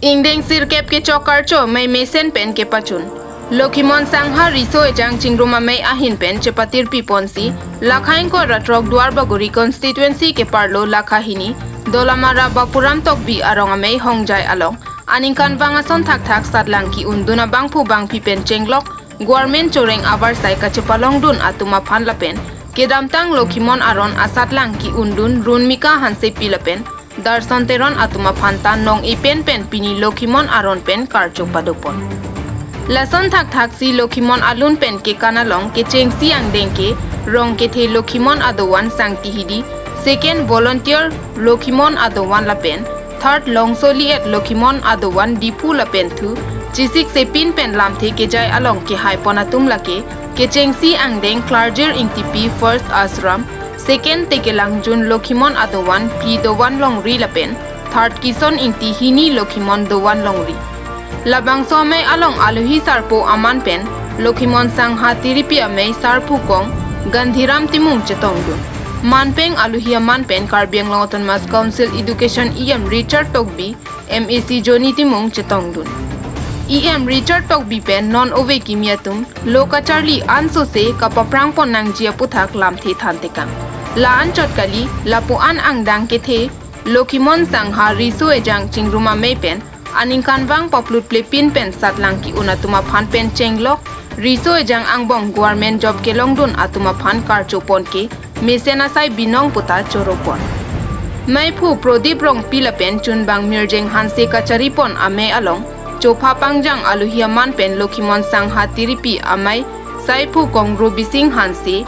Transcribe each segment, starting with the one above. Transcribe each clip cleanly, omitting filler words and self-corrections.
Ingdeng sirkep ke chokarcho may mesen pen ke pachun. Lokimon sangha riso ejang chingruma may ahin pen chepatir piponsi. Lakhain ko ratrok duar baguri constituency ke parlo lakhahini. Dolamara bapuram tokbi arong may hongjay along. Aningkan bangason thak sadlang ki unduna bangpu bang pipen chenglok. Government choreng abar sai kachepalong dun atuma phanlapen. Kedamtang lokimon aron asatlang ki undun runmika hanse pilapen. Darson teron atuma phanta nong ipen pen pini lokimon aron pen karcho padopon. Lason thak si lokimon alun pen ke kanalong ke chengsi ang dengke rong ke the lokimon adowan sangti hidi. Second volunteer lokimon adowan lapen. Third longsoli at lokimon adowan dipu lapen thu. Chisik sepin pen lamthe ke jai along ke haiponatum lake ke chengsi ang deng clerger ingtipi first asram. Second tekelang jun lokimon adowan pi dowan longri lapen. Third kison inti hini lokimon dowan longri. Labang some along aluhi sarpo aman pen. Lokimon sangha tiripi ame sarpu kong. Gandhiram timung chetongdun. Manpeng aluhi aman pen Karbiang Autonomous Council Education EM Richard Togbi. MEC Joni timung chetongdun. EM Richard Togbi pen non ove kimiatum. Loka Charlie anso se kapaprang pon nang jia puthak lamthi thantekang. Laan chotkali lapuan ang dang kethe lokimon sangha riso ejang chingruma pen aningkan wang poplut plepin pen satlang ki unatuma phan pen chenglok riso ejang ang bong government job ke longdun atuma phan karchopon ke mesena sai binong puta choropon mai phu prodip rong pilapen chunbang mirjeng hanse kacharipon ame along chopa pangjang aluhiaman pen lokimon sangha tiripi amai sai phu kong robising hanse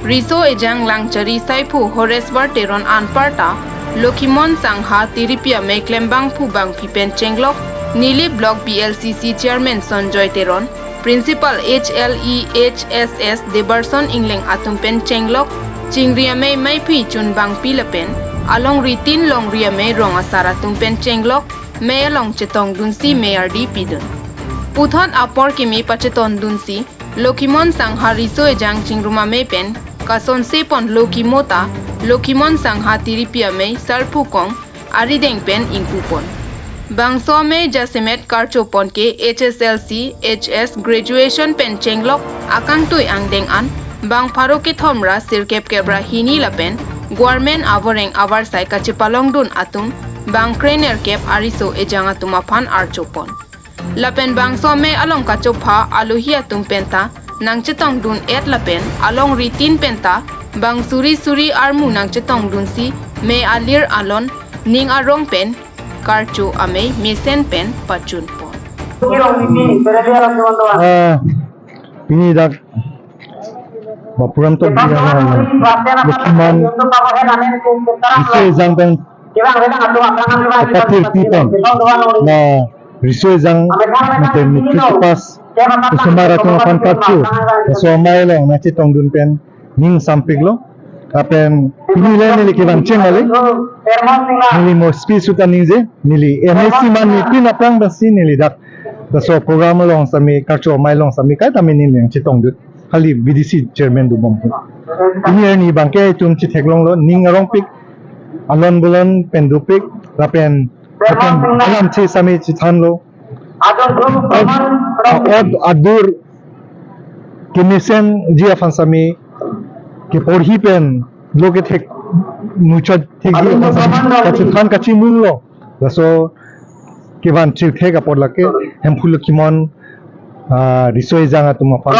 Riso ejang langchari saipu Horesbar teron anparta Lokimon sangha tiripia meklembang pu bang pipen chenglok Nili Block BLCC Chairman Sonjoy teron Principal HLEHSS Debarson Ingleng atumpen chenglok Chingria may pi chun bang pilapen Along ritin long ria may rong asara tumpen chenglok May along chetong dunsi mayor di pidun Puthot apor kimi pacheton dunsi Lokimon sangha riso ejang chingruma pen Kason sepon lokimota lokimon sangha tiripia me sarpu kong arideng pen ingpupon. Bangso me jasemet karchopon ke HSLC HS graduation pen chenglok akang tui angdeng an bang paro ke thomra sirkep kebra hini lapen government avoreng avar sai kachepalong dun atum bang krener kep ariso ejanga tumaphan archopon. Lapen bangso me along kachopha aluhi atum penta nang chetong dun et lapen along ritin penta bang suri armu nang chetong dun si me alir alon ning arong pen karchu ame mesen pen pachun pon ini dak bapuram to lokimon isu jang pen katir tipon na riso jang mate mitpas Kusumara tong pan kartu, so mailong na chitong dun pen ning sampiglo, apen pinila nili kibang chengale, nili mo spisuta ningze, nili MSC man ni pinapang basi nili dak, so program long sami kartu mailong sami kay tami nili chitong dun, hali BDC chairman du bompo. Ini ni bangke tum chiteglong lo ning arong pik, alon bulon pendupik, apen alam chi sami chitan lo. Adur kimisen jia fansami ke porhi pen loke thek mucha thek jia fansami kachan kachi munglo so kiban chil thek apor lake hempul kimon risoi janga tuma fan